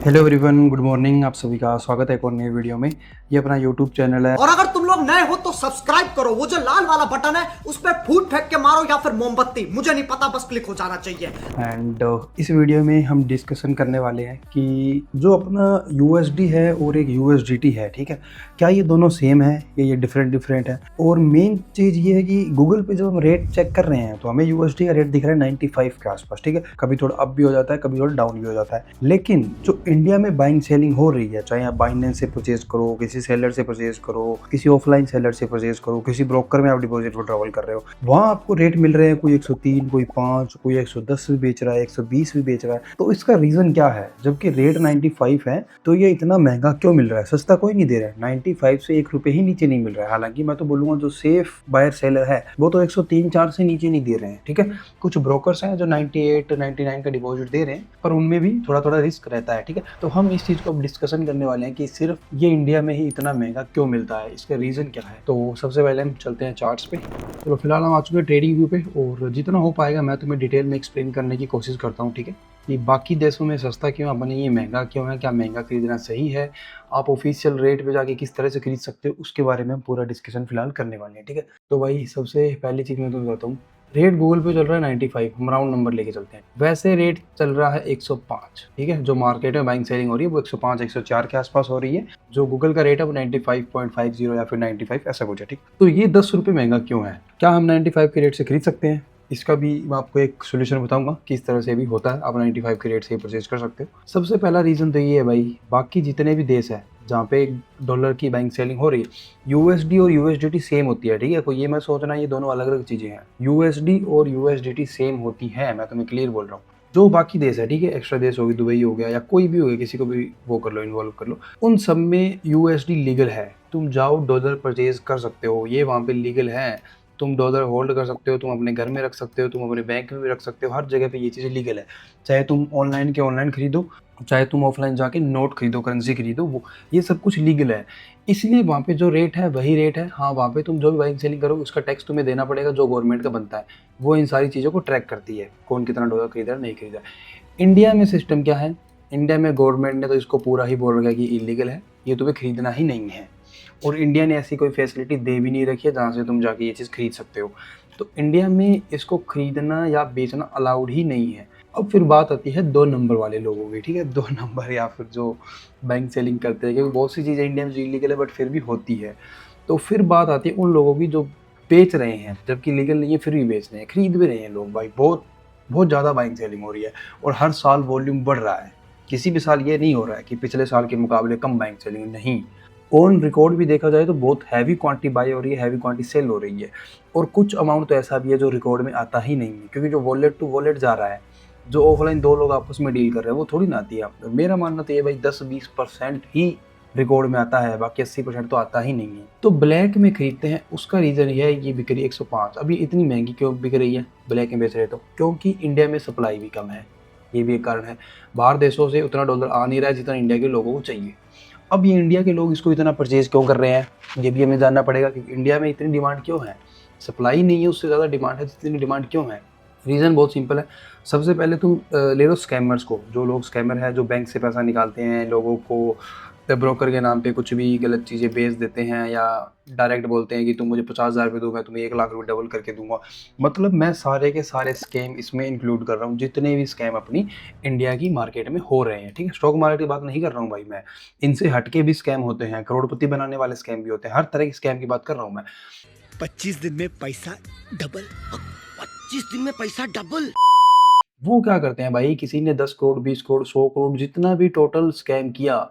Hello everyone, good morning. आप सभी का स्वागत है एक और नए वीडियो में। ये अपना यूट्यूब चैनल है और अगर तुम लोग नए हो तो सब्सक्राइब करो, वो जो लाल वाला बटन है उस पर फूट फेंक के मारो या फिर मोमबत्ती, मुझे नहीं पता, बस क्लिक हो जाना चाहिए। एंड इस वीडियो में हम डिस्कशन करने वाले हैं कि जो अपना यूएसडी है और एक यूएसडीटी है, ठीक है, क्या ये दोनों सेम है या ये डिफरेंट है। और मेन चीज़ ये है कि गूगल पे जब हम रेट चेक कर रहे हैं तो हमें यूएसडी का रेट दिख रहा है 95 के आसपास, ठीक है। कभी थोड़ा अप भी हो जाता है, कभी थोड़ा डाउन भी हो जाता है। लेकिन जो इंडिया में बाइंग सेलिंग हो रही है, चाहे आप बाइनेंस से परचेज करो, किसी सेलर से परचेज करो, किसी ऑफलाइन सेलर से परचेज करो, किसी ब्रोकर में आप डिपॉजिट को ट्रैवल कर रहे हो, वहाँ आपको रेट मिल रहे हैं कोई 103, कोई 5, कोई 110 भी बेच रहा है, 120 भी बेच रहा है। तो इसका रीज़न क्या है? जबकि रेट 95 है तो ये इतना महंगा क्यों मिल रहा है? सस्ता कोई नहीं दे रहा है। 95 से 1 रुपये ही नीचे नहीं मिल रहा है। हालांकि मैं तो बोलूँगा जो सेफ बायर सेलर है वो तो 103-4 से नीचे नहीं दे रहे हैं, ठीक है। कुछ ब्रोकर्स हैं जो 98-99 का डिपॉजिट दे रहे हैं, पर उनमें भी थोड़ा थोड़ा रिस्क रहता है, ठीक है। तो हम इस चीज़ को अब डिस्कशन करने वाले हैं कि सिर्फ ये इंडिया में ही इतना महंगा क्यों मिलता है, इसका रीज़न क्या है। तो सबसे पहले हम चलते हैं चार्ट्स पे। चलो फिलहाल हम आ चुके हैं ट्रेडिंग व्यू पे, और जितना हो पाएगा मैं तुम्हें डिटेल में एक्सप्लेन करने की कोशिश करता हूँ, ठीक है। कि बाकी देशों में सस्ता क्यों, अपने ये महंगा क्यों है, क्या महंगा खरीदना सही है, आप ऑफिशियल रेट पे जाके किस तरह से खरीद सकते हो, उसके बारे में हम पूरा डिस्कशन फिलहाल करने वाले हैं, ठीक है। तो भाई सबसे पहली चीज़ मैं तुम्हें बताऊँ, रेट गूगल पे चल रहा है 95, हम राउंड नंबर लेके चलते हैं। वैसे रेट चल रहा है 105, ठीक है। जो मार्केट में बाइंग सेलिंग हो रही है वो 105 104 के आसपास हो रही है। जो गूगल का रेट है वो 95.50 या फिर 95 ऐसा कुछ है, ठीक। तो ये 10 रुपये महंगा क्यों है? क्या हम 95 के रेट से खरीद सकते हैं? इसका भी मैं आपको एक सोल्यूशन बताऊंगा किस तरह से भी होता है, आप 95 के रेट से ही परचेज कर सकते हो। सबसे पहला रीज़न तो ये है भाई, बाकी जितने भी देश है जहाँ पे डॉलर की बाइंग सेलिंग हो रही है, यूएसडी और यूएसडीटी सेम होती है, ठीक है। कोई ये मैं सोचना ये दोनों अलग अलग चीज़ें हैं। यूएसडी और यूएसडीटी सेम होती है, मैं तुम्हें क्लियर बोल रहा हूँ। जो बाकी देश है, ठीक है, एक्स्ट्रा देश होगी, दुबई हो गया या कोई भी हो गया, किसी को भी वो कर लो, इन्वॉल्व कर लो, उन सब में यूएसडी लीगल है। तुम जाओ डॉलर परचेज कर सकते हो, ये वहाँ पे लीगल है। तुम डॉलर होल्ड कर सकते हो, तुम अपने घर में रख सकते हो, तुम अपने बैंक में भी रख सकते हो, हर जगह पे ये चीज़ें लीगल है। चाहे तुम ऑनलाइन के ऑनलाइन खरीदो, चाहे तुम ऑफलाइन जाके नोट खरीदो, करेंसी खरीदो, वो ये सब कुछ लीगल है। इसलिए वहाँ पे जो रेट है वही रेट है। हाँ, वहाँ पे तुम जो भी बाइंग सेलिंग करो उसका टैक्स तुम्हें देना पड़ेगा, जो गवर्नमेंट का बनता है। वो इन सारी चीज़ों को ट्रैक करती है, कौन कितना डॉलर खरीदा नहीं खरीदा। इंडिया में सिस्टम क्या है? इंडिया में गवर्नमेंट ने तो इसको पूरा ही बोल रखा है कि इलीगल है, ये तुम्हें खरीदना ही नहीं है। और इंडिया ने ऐसी कोई फैसिलिटी दे भी नहीं रखी है जहाँ से तुम जाके ये चीज़ खरीद सकते हो। तो इंडिया में इसको खरीदना या बेचना अलाउड ही नहीं है। अब फिर बात आती है 2 नंबर वाले लोगों की, ठीक है। 2 नंबर या फिर जो बैंक सेलिंग करते हैं, क्योंकि बहुत सी चीज़ें इंडिया में इलीगल है बट फिर भी होती है। तो फिर बात आती है उन लोगों की जो बेच रहे हैं, जबकि लीगल नहीं है फिर भी बेच रहे हैं, खरीद भी रहे हैं लोग। भाई बहुत बहुत ज़्यादा बाइंग सेलिंग हो रही है और हर साल वॉल्यूम बढ़ रहा है। किसी भी साल ये नहीं हो रहा है कि पिछले साल के मुकाबले कम बाइंग सेलिंग, नहीं। ऑन रिकॉर्ड भी देखा जाए तो बहुत हैवी क्वांटिटी बाई हो रही है, हैवी क्वांटिटी सेल हो रही है। और कुछ अमाउंट तो ऐसा भी है जो रिकॉर्ड में आता ही नहीं है, क्योंकि जो वॉलेट टू वॉलेट जा रहा है, जो ऑफलाइन 2 लोग आपस में डील कर रहे हैं, वो थोड़ी ना आती है। मेरा मानना तो ये भाई 10-20% ही रिकॉर्ड में आता है, बाकी 80% तो आता ही नहीं है। तो ब्लैक में खरीदते हैं, उसका रीज़न ये है, ये बिक रही है 105। अभी इतनी महंगी क्यों बिक रही है ब्लैक में बेच रहे? तो क्योंकि इंडिया में सप्लाई भी कम है, ये भी एक कारण है। बाहर देशों से उतना डॉलर आ नहीं रहा है जितना इंडिया के लोगों को चाहिए। अब ये इंडिया के लोग इसको इतना परचेज क्यों कर रहे हैं, ये भी हमें जानना पड़ेगा कि इंडिया में इतनी डिमांड क्यों है। सप्लाई नहीं है, उससे ज़्यादा डिमांड है, इतनी डिमांड क्यों है? रीज़न बहुत सिंपल है। सबसे पहले तुम ले लो स्कैमर्स को। जो लोग स्कैमर हैं, जो बैंक से पैसा निकालते हैं, लोगों को ब्रोकर के नाम पे कुछ भी गलत चीज़ें बेच देते हैं, या डायरेक्ट बोलते हैं कि तुम मुझे 50,000 रुपये दो, मैं तुम्हें 1 लाख रुपये डबल करके दूंगा। मतलब मैं सारे के सारे स्कैम इसमें इंक्लूड कर रहा हूँ, जितने भी स्कैम अपनी इंडिया की मार्केट में हो रहे हैं, ठीक है। स्टॉक मार्केट की बात नहीं कर रहा हूँ भाई मैं, इनसे हटके भी स्कैम होते हैं, करोड़पति बनाने वाले स्कैम भी होते हैं, हर तरह के स्कैम की बात कर रहा हूँ मैं। 25 दिन में पैसा डबल, 25 दिन में पैसा डबल। वो क्या करते हैं भाई, किसी ने 10 करोड़, 20 करोड़, 100 करोड़, जितना भी टोटल स्कैम किया,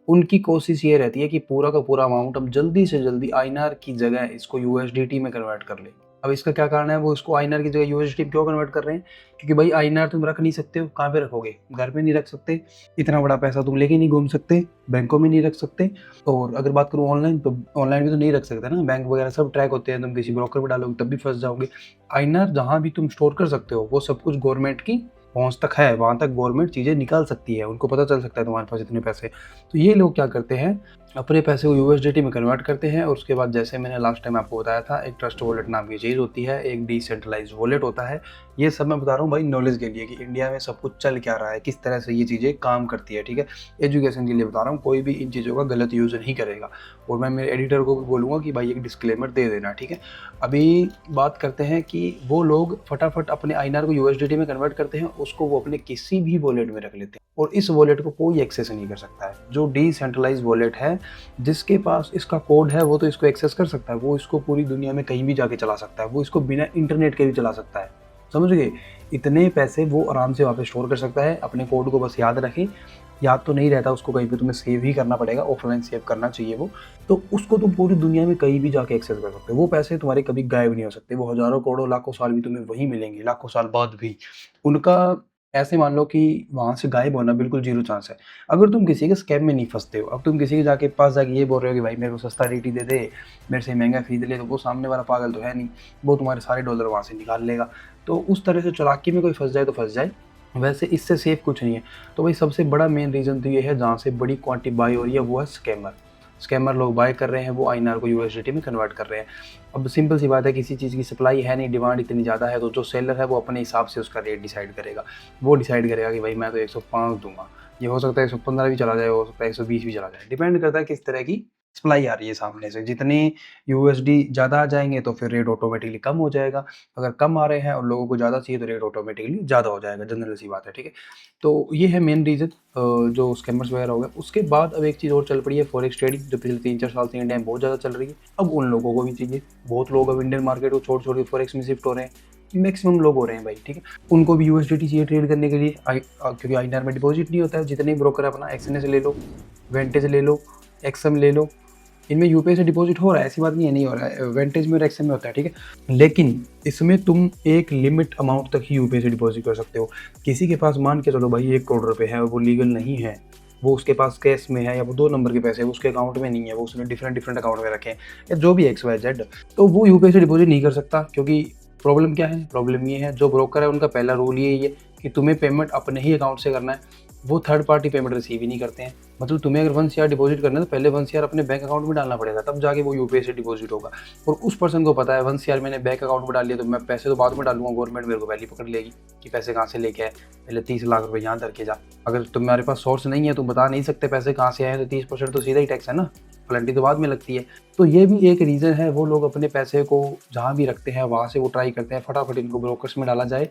उनकी कोशिश ये रहती है कि पूरा का पूरा अमाउंट हम जल्दी से जल्दी आईएनआर की जगह इसको यूएसडीटी में कन्वर्ट कर ले। अब इसका क्या कारण है, वो इसको आईएनआर की जगह यूएसडीटी में क्यों कन्वर्ट कर रहे हैं? क्योंकि भाई आईएनआर तुम रख नहीं सकते हो, कहाँ पे रखोगे? घर पे नहीं रख सकते, इतना बड़ा पैसा तुम लेके नहीं घूम सकते, बैंकों में नहीं रख सकते। और अगर बात करूँ ऑनलाइन, तो ऑनलाइन भी तो नहीं रख सकते ना, बैंक वगैरह सब ट्रैक होते हैं, तुम किसी ब्रोकर पर डालोगे तब भी फंस जाओगे। आईएनआर जहाँ भी तुम स्टोर कर सकते हो, वो सब कुछ गवर्नमेंट की पहुँच तक है, वहाँ तक गवर्नमेंट चीज़ें निकाल सकती है, उनको पता चल सकता है तुम्हारे पास इतने पैसे। तो ये लोग क्या करते हैं, अपने पैसे को यूएसडीटी में कन्वर्ट करते हैं और उसके बाद जैसे मैंने लास्ट टाइम आपको बताया था, एक ट्रस्ट वॉलेट नाम की चीज़ होती है, एक डिसेंट्रलाइज वॉलेट होता है। ये सब मैं बता रहा हूँ भाई नॉलेज के लिए कि इंडिया में सब कुछ चल क्या रहा है, किस तरह से ये चीज़ें काम करती है, ठीक है। एजुकेशन के लिए बता रहा हूँ, कोई भी इन चीज़ों का गलत यूज़ नहीं करेगा। और मैं मेरे एडिटर को भी बोलूँगा कि भाई एक डिस्क्लेमर दे देना, ठीक है। अभी बात करते हैं कि वो लोग फटाफट अपने आईएनआर को यूएसडीटी में कन्वर्ट करते हैं, उसको वो अपने किसी भी वॉलेट में रख लेते हैं और इस वॉलेट को कोई एक्सेस नहीं कर सकता है। जो डिसेंट्रलाइज वॉलेट है, जिसके पास इसका कोड है, वो तो इसको एक्सेस कर सकता है, वो इसको पूरी दुनिया में कहीं भी जाके चला सकता है, वो इसको बिना इंटरनेट के भी चला सकता है, समझ गए। इतने पैसे वो आराम से वहाँ पे स्टोर कर सकता है। अपने कोड को बस याद रखें, याद तो नहीं रहता उसको, कहीं पे तुम्हें सेव ही करना पड़ेगा, ऑफलाइन सेव करना चाहिए वो, तो उसको तुम पूरी दुनिया में कहीं भी जाके एक्सेस कर सकते हो। वो पैसे तुम्हारे कभी गायब नहीं हो सकते, वो हज़ारों करोड़ों लाखों साल भी तुम्हें वहीं मिलेंगे, लाखों साल बाद भी उनका। ऐसे मान लो कि वहाँ से गायब होना बिल्कुल जीरो चांस है, अगर तुम किसी के स्कैम में नहीं फंसते हो। अब तुम किसी के जाके पास जाके ये बोल रहे हो कि भाई मेरे को सस्ता रेट ही दे दे, मेरे से महंगा खरीद ले, तो वो सामने वाला पागल तो है नहीं, वो तुम्हारे सारे डॉलर वहाँ से निकाल लेगा। तो उस तरह से चालाकी में कोई फंस जाए तो फंस जाए, वैसे इससे सेफ कुछ नहीं है। तो भाई सबसे बड़ा मेन रीज़न तो ये है, जहाँ से बड़ी क्वांटिटी बाई हो रही है वो है स्कैमर। स्कैमर लोग बाय कर रहे हैं, वो आईएनआर को यूएसडीटी में कन्वर्ट कर रहे हैं। अब सिंपल सी बात है, किसी चीज़ की सप्लाई है नहीं, डिमांड इतनी ज़्यादा है, तो जो सेलर है वो अपने हिसाब से उसका रेट डिसाइड करेगा। वो डिसाइड करेगा कि भाई मैं तो 105 दूंगा, ये हो सकता है 115 भी चला जाए, हो सकता है 120 भी चला जाए, डिपेंड करता है किस तरह की सप्लाई आ रही है सामने से। जितने यूएसडी ज़्यादा आ जाएंगे तो फिर रेट ऑटोमेटिकली कम हो जाएगा, अगर कम आ रहे हैं और लोगों को ज़्यादा चाहिए तो रेट ऑटोमेटिकली ज़्यादा हो जाएगा, जनरल सी बात है, ठीक है। तो ये है मेन रीज़न जो स्कैमर्स वगैरह हो गए। उसके बाद अब एक चीज़ और चल पड़ी है, फॉरेक्स ट्रेडिंग, जो पिछले 3-4 साल से इंडिया में बहुत ज़्यादा चल रही है। अब उन लोगों को भी चाहिए, बहुत लोग अब इंडियन मार्केट को छोड़ छोड़ के फॉरेक्स में शिफ्ट हो रहे हैं, मैक्सिमम लोग हो रहे हैं भाई, ठीक है। उनको भी यूएसडीटी चाहिए ट्रेड करने के लिए, क्योंकि आईएनआर में डिपॉजिट नहीं होता है। जितने ब्रोकर है अपना, एक्सएनएस ले लो, वेंटेज ले लो, एक्सएम ले लो, इनमें यूपीआई से डिपॉजिट हो रहा है, ऐसी बात नहीं है नहीं हो रहा है, वेंटेज में और एक्सएम में होता है, ठीक है। लेकिन इसमें तुम एक लिमिट अमाउंट तक ही यूपीआई से डिपॉजिट कर सकते हो। किसी के पास मान के चलो भाई 1 करोड़ रुपए है, वो लीगल नहीं है, वो उसके पास कैश में है, या वो 2 नंबर के पैसे है, वो उसके अकाउंट में नहीं है, वो उसने डिफरेंट अकाउंट में रखे हैं, या जो भी XYZ, तो वो यूपीआई से डिपॉजिट नहीं कर सकता। क्योंकि प्रॉब्लम क्या है, प्रॉब्लम ये है, जो ब्रोकर है उनका पहला रूल ये है कि तुम्हें पेमेंट अपने ही अकाउंट से करना है, वो थर्ड पार्टी पेमेंट रिसीव ही नहीं करते हैं। मतलब तुम्हें अगर 1 CR डिपॉजिट करना है तो पहले 1 CR अपने बैंक अकाउंट में डालना पड़ेगा, तब जाके वो यूपीआई से डिपॉजिट होगा। और उस पर्सन को पता है 1 CR मैंने बैंक अकाउंट में डाल लिया तो मैं पैसे तो बाद में डालूंगा, गवर्नमेंट मेरे को पहले पकड़ लेगी कि पैसे कहाँ से लेके आए, पहले 30 लाख रुपए यहाँ धर के जा। अगर तुम्हारे पास सोर्स नहीं है, तुम बता नहीं सकते पैसे कहाँ से आए, तो 30% तो सीधा ही टैक्स है ना, प्लेंटी तो बाद में लगती है। तो ये भी एक रीज़न है, वो लोग अपने पैसे को जहाँ भी रखते हैं वहाँ से वो ट्राई करते हैं फटाफट इनको ब्रोकर्स में डाला जाए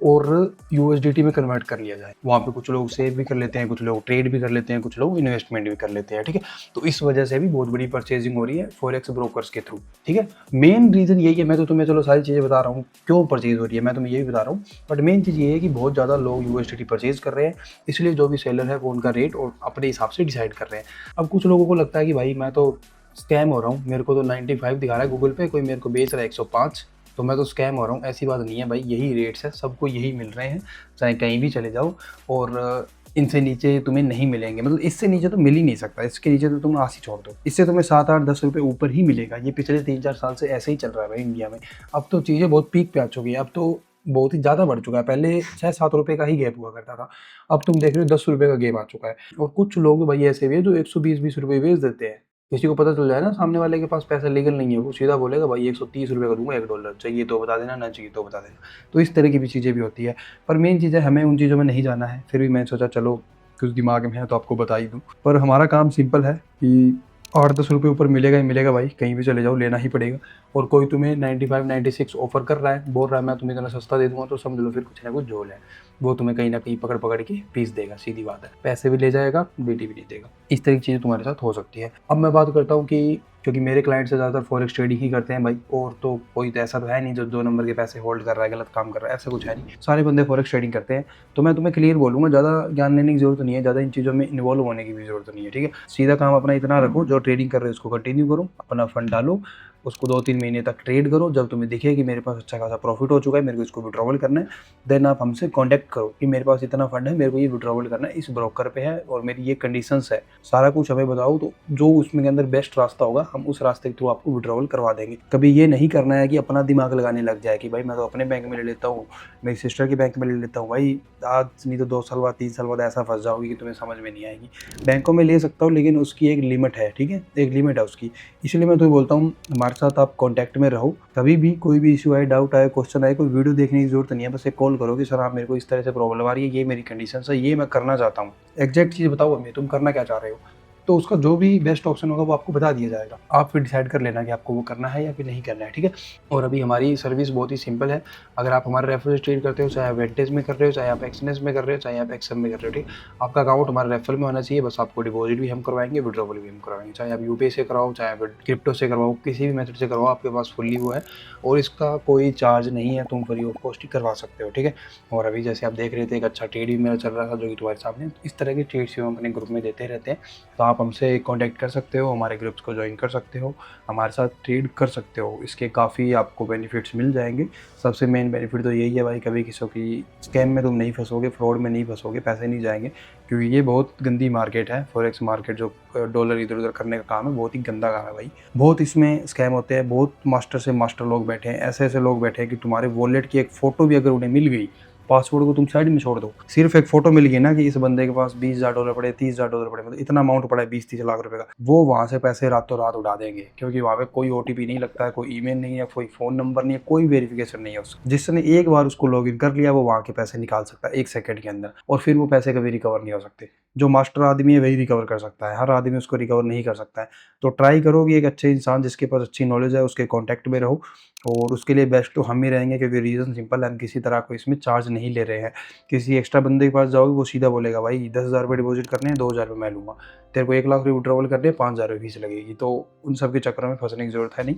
और यूएसडीटी में कन्वर्ट कर लिया जाए। वहाँ पे कुछ लोग सेव भी कर लेते हैं, कुछ लोग ट्रेड भी कर लेते हैं, कुछ लोग इन्वेस्टमेंट भी कर लेते हैं, ठीक है। तो इस वजह से भी बहुत बड़ी परचेजिंग हो रही है फॉरेक्स ब्रोकर्स के थ्रू, ठीक है। मेन रीज़न यही है, मैं तो तुम्हें चलो सारी चीज़ें बता रहा हूँ क्यों परचेज हो रही है, मैं तुम्हें ये भी बता रहा हूँ, बट मेन चीज़ ये है कि बहुत ज़्यादा लोग यूएसडीटी परचेज कर रहे हैं, इसलिए जो भी सेलर है वो उनका रेट और अपने हिसाब से डिसाइड कर रहे हैं। अब कुछ लोगों को लगता है कि भाई मैं तो स्कैम हो रहा हूँ, मेरे को तो 95 दिखा रहा है गूगल पे, कोई मेरे को बेच रहा है 105, तो मैं तो स्कैम हो रहा हूँ। ऐसी बात नहीं है भाई, यही रेट्स है, सबको यही मिल रहे हैं, चाहे कहीं भी चले जाओ, और इनसे नीचे तुम्हें नहीं मिलेंगे, मतलब इससे नीचे तो मिल ही नहीं सकता, इसके नीचे तो तुम आस ही छोड़ दो, इससे तुम्हें 7-8-10 रुपये ऊपर ही मिलेगा। ये पिछले 3-4 साल से ऐसे ही चल रहा है भाई इंडिया में। अब तो चीज़ें बहुत पीक पे आ चुकी है, अब तो बहुत ही ज़्यादा बढ़ चुका है। पहले 6-7 रुपये का ही गैप हुआ करता था, अब तुम देख रहे हो 10 रुपये का गैप आ चुका है। और कुछ लोग भाई ऐसे भी है जो 120-20 रुपये बेच देते हैं। किसी को पता चल जाए ना सामने वाले के पास पैसा लीगल नहीं है, वो सीधा बोलेगा भाई 130 रुपये का दूंगा $1, चाहिए तो बता देना, ना चाहिए तो बता देना। तो इस तरह की भी चीज़ें भी होती है, पर मेन चीज़ है हमें उन चीज़ों में नहीं जाना है। फिर भी मैंने सोचा चलो कुछ दिमाग में है तो आपको बता ही दूँ। पर हमारा काम सिंपल है कि 8-10 रुपये ऊपर मिलेगा ही मिलेगा भाई, कहीं भी चले जाओ लेना ही पड़ेगा। और कोई तुम्हें 95-96 ऑफर कर रहा है, बोल रहा है मैं तुम्हें इतना सस्ता दे दूंगा, तो समझ लो फिर कुछ ना कुछ झोल है, वो तुम्हें कहीं ना कहीं पकड़ पकड़ के पीस देगा, सीधी बात है। पैसे भी ले जाएगा, बेटी भी नहीं देगा। इस तरह की चीज़ें तुम्हारे साथ हो सकती है। अब मैं बात करता हूँ कि क्योंकि मेरे क्लाइंट से ज़्यादातर फॉरेक्स ट्रेडिंग ही करते हैं भाई, और तो कोई तो ऐसा तो है नहीं जो 2 नंबर के पैसे होल्ड कर रहा है, गलत काम कर रहा है, ऐसा कुछ है नहीं, सारे बंदे फॉरेक्स ट्रेडिंग करते हैं। तो मैं तुम्हें क्लियर बोलूँगा, ज़्यादा ज्ञान लेने की जरूरत नहीं है, ज़्यादा इन चीज़ों में इन्वॉल्व होने की भी जरूरत नहीं है, ठीक है। सीधा काम अपना इतना रखो, जो ट्रेडिंग कर रहे हो उसको कंटिन्यू करो, अपना फंड डालो, उसको 2-3 महीने तक ट्रेड करो। जब तुम्हें दिखे कि मेरे पास अच्छा खासा प्रॉफिट हो चुका है, मेरे को इसको विड्रॉवल करना है, देन आप हमसे कॉन्टैक्ट करो कि मेरे पास इतना फंड है, मेरे को ये विड्रॉवल करना है, इस ब्रोकर पे है और मेरी ये कंडीशंस है, सारा कुछ हमें बताओ। तो जो उसमें के अंदर बेस्ट रास्ता होगा हम उस रास्ते के थ्रू आपको विड्रॉवल करवा देंगे। कभी ये नहीं करना है कि अपना दिमाग लगाने लग जाए कि भाई मैं तो अपने बैंक में ले लेता हूँ, मेरी सिस्टर के बैंक में ले लेता हूँ। भाई आज नहीं तो 2 साल बाद 3 साल बाद ऐसा फंस जाओगी कि तुम्हें समझ में नहीं आएगी। बैंकों में ले सकता हूँ लेकिन उसकी एक लिमिट है, ठीक है, एक लिमिट है उसकी। इसलिए मैं तुम्हें बोलता हूँ हमारे साथ आप कॉन्टैक्ट में रहो। कभी भी कोई भी इशू आए, डाउट आए, क्वेश्चन आए, कोई वीडियो देखने की जरूरत नहीं है, बस एक कॉल करो कि सर आप मेरे को इस तरह से प्रॉब्लम आ रही है, ये मेरी कंडीशन है, ये मैं करना चाहता हूँ, एग्जैक्ट चीज़ बताओ हमें, तुम करना क्या चाह रहे हो। तो उसका जो भी बेस्ट ऑप्शन होगा वो आपको बता दिया जाएगा। आप फिर डिसाइड कर लेना कि आपको वो करना है या फिर नहीं करना है, ठीक है। और अभी हमारी सर्विस बहुत ही सिंपल है। अगर आप हमारे रेफरल से ट्रेड करते हो, चाहे आप वेंटेज में कर रहे हो, चाहे आप एक्सनेस में कर रहे हो, चाहे आप एक्सएम में कर रहे हो, ठीक, आपका अकाउंट हमारे रेफरल में होना चाहिए। बस आपको डिपॉजिट भी हम करवाएंगे, विड्रॉवल भी हम करवाएंगे। चाहे आप यूपीआई से कराओ, चाहे आप क्रिप्टो से करवाओ, किसी भी मेथड से करवाओ, आपके पास फुल्ली वो है और इसका कोई चार्ज नहीं है, तुम फ्री ऑफ कॉस्ट ही करवा सकते हो, ठीक है। और अभी जैसे आप देख रहे थे एक अच्छा ट्रेड भी मेरा चल रहा था जो कि तुम्हारे सामने, इस तरह के ट्रेड्स हम अपने ग्रुप में देते रहते हैं। तो आप हमसे कॉन्टैक्ट कर सकते हो, हमारे ग्रुप्स को ज्वाइन कर सकते हो, हमारे साथ ट्रेड कर सकते हो। इसके काफ़ी आपको बेनिफिट्स मिल जाएंगे। सबसे मेन बेनिफिट तो यही है भाई, कभी किसी की स्कैम में तुम नहीं फंसोगे, फ्रॉड में नहीं फंसोगे, पैसे नहीं जाएंगे, क्योंकि ये बहुत गंदी मार्केट है। फॉरेक्स मार्केट जो डॉलर इधर उधर करने का काम है, बहुत ही गंदा काम है भाई। बहुत इसमें स्कैम होते हैं, बहुत मास्टर से मास्टर लोग बैठे हैं, ऐसे ऐसे लोग बैठे हैं कि तुम्हारे वॉलेट की एक फ़ोटो भी अगर उन्हें मिल गई, पासवर्ड को तुम साइड में छोड़ दो, सिर्फ एक फोटो मिल गई ना कि इस बंदे के पास $20,000 पड़े, $30,000 पड़े, मतलब इतना अमाउंट पड़ा है 20-30 लाख रुपए का, वो वहां से पैसे रातों रात उड़ा देंगे। क्योंकि वहां पे कोई ओटीपी नहीं लगता है, कोई ईमेल नहीं है, कोई फोन नंबर नहीं है, कोई वेरिफिकेशन नहीं है उसका। जिसने एक बार उसको लॉगिन कर लिया वो वहां के पैसे निकाल सकता है 1 सेकंड के अंदर, और फिर वो पैसे कभी रिकवर नहीं हो सकते। जो मास्टर आदमी है वही रिकवर कर सकता है, हर आदमी उसको रिकवर नहीं कर सकता है। तो ट्राई करो कि एक अच्छे इंसान जिसके पास अच्छी नॉलेज है उसके कॉन्टैक्ट में रहो, और उसके लिए बेस्ट तो हम ही रहेंगे, क्योंकि रीज़न सिंपल है, हम किसी तरह को इसमें चार्ज नहीं ले रहे हैं। किसी एक्स्ट्रा बंदे के पास जाओगे वो सीधा बोलेगा भाई 10,000 रुपये डिपॉजिट करने हैं, 2,000 रुपये मैं लूँगा, तेरे को 1 लाख रुपये विड्रॉवल करने हैं, 5,000 रुपये फीस लगेगी। तो उन सब के चक्करों में फंसने की जरूरत है नहीं।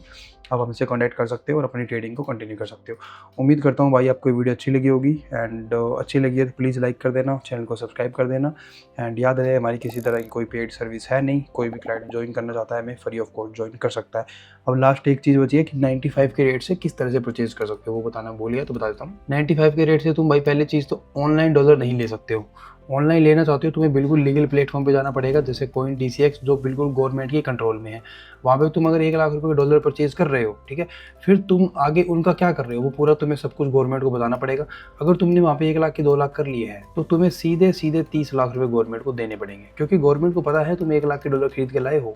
आप हमसे कॉन्टैक्ट कर सकते हो और अपनी ट्रेडिंग को कंटिन्यू कर सकते हो। उम्मीद करता हूँ भाई आपको ये वीडियो अच्छी लगी होगी, एंड अच्छी लगी है तो प्लीज़ लाइक कर देना, चैनल को सब्सक्राइब कर देना। एंड याद रहे हमारी किसी तरह की कोई पेड सर्विस है नहीं, कोई भी क्लाइंट ज्वाइन करना चाहता है हमें फ्री ऑफ कॉस्ट ज्वाइन कर सकता है। अब लास्ट एक चीज़ बची है कि 95 के रेट से किस तरह से परचेज कर सकते हो, वो बताना भूलिए तो बता देता हूँ। 95 के रेट से तुम भाई पहले चीज़ तो ऑनलाइन डॉलर नहीं ले सकते हो। ऑनलाइन लेना चाहते हो तुम्हें बिल्कुल लीगल प्लेटफॉर्म पे जाना पड़ेगा, जैसे कोइन DCX जो बिल्कुल गवर्नमेंट के कंट्रोल में है। वहाँ पे तुम अगर 1 लाख रुपए का डॉलर परचेज कर रहे हो, ठीक है, फिर तुम आगे उनका क्या कर रहे हो वो पूरा तुम्हें सब कुछ गवर्नमेंट को बताना पड़ेगा। अगर तुमने वहाँ पे 1 लाख के 2 लाख कर लिए हैं तो तुम्हें सीधे सीधे 30 लाख रुपए गवर्नमेंट को देने पड़ेंगे, क्योंकि गवर्नमेंट को पता है तुम 1 लाख के डॉलर खरीद के लाए हो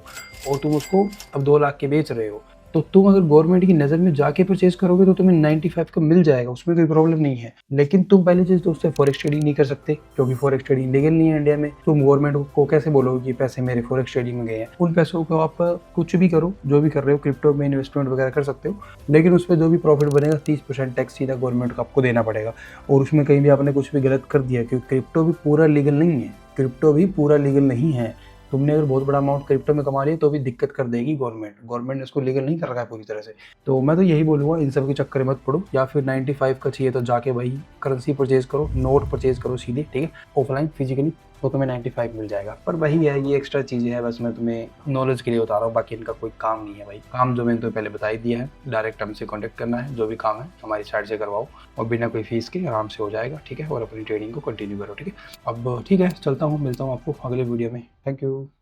और तुम उसको अब 2 लाख के बेच रहे हो। तो तुम अगर गवर्नमेंट की नज़र में जाके परचेज करोगे तो तुम्हें 95 का मिल जाएगा, उसमें कोई प्रॉब्लम नहीं है। लेकिन तुम पहली चीज़ तो उससे फॉरेक्स ट्रेडिंग नहीं कर सकते, क्योंकि फॉरेक्स ट्रेडिंग लीगल नहीं है इंडिया में। तुम गवर्नमेंट को कैसे बोलोगे कि पैसे मेरे फॉरेक्स ट्रेडिंग में गए हैं। उन पैसों को आप कुछ भी करो, जो भी कर रहे हो, क्रिप्टो में इन्वेस्टमेंट वगैरह कर सकते हो, लेकिन उस पर जो भी प्रॉफिट बनेगा 30% टैक्स सीधा गवर्नमेंट को आपको देना पड़ेगा। और उसमें कहीं भी आपने कुछ भी गलत कर दिया, क्योंकि क्रिप्टो भी पूरा लीगल नहीं है, क्रिप्टो भी पूरा लीगल नहीं है। तुमने अगर बहुत बड़ा अमाउंट क्रिप्टो में कमा लिया तो भी दिक्कत कर देगी गवर्नमेंट ने इसको लीगल नहीं कर रखा है पूरी तरह से। तो मैं तो यही बोलूँगा इन सब के चक्कर में मत पड़ो, या फिर 95 का चाहिए तो जाके भाई करेंसी परचेज करो, नोट परचेज करो सीधे, ठीक है, ऑफलाइन फिजिकली, तो तुम्हें 95 मिल जाएगा। पर वही है, ये एक्स्ट्रा चीज़ें हैं, बस मैं तुम्हें नॉलेज के लिए बता रहा हूँ, बाकी इनका कोई काम नहीं है भाई। काम जो मैंने तो पहले बता ही दिया है, डायरेक्ट हमसे कॉन्टैक्ट करना है, जो भी काम है हमारी साइड से करवाओ और बिना कोई फीस के आराम से हो जाएगा, ठीक है, और अपनी ट्रेडिंग को कंटिन्यू करो, ठीक है। अब ठीक है, चलता हूँ, मिलता हूँ आपको अगले वीडियो में। Thank you.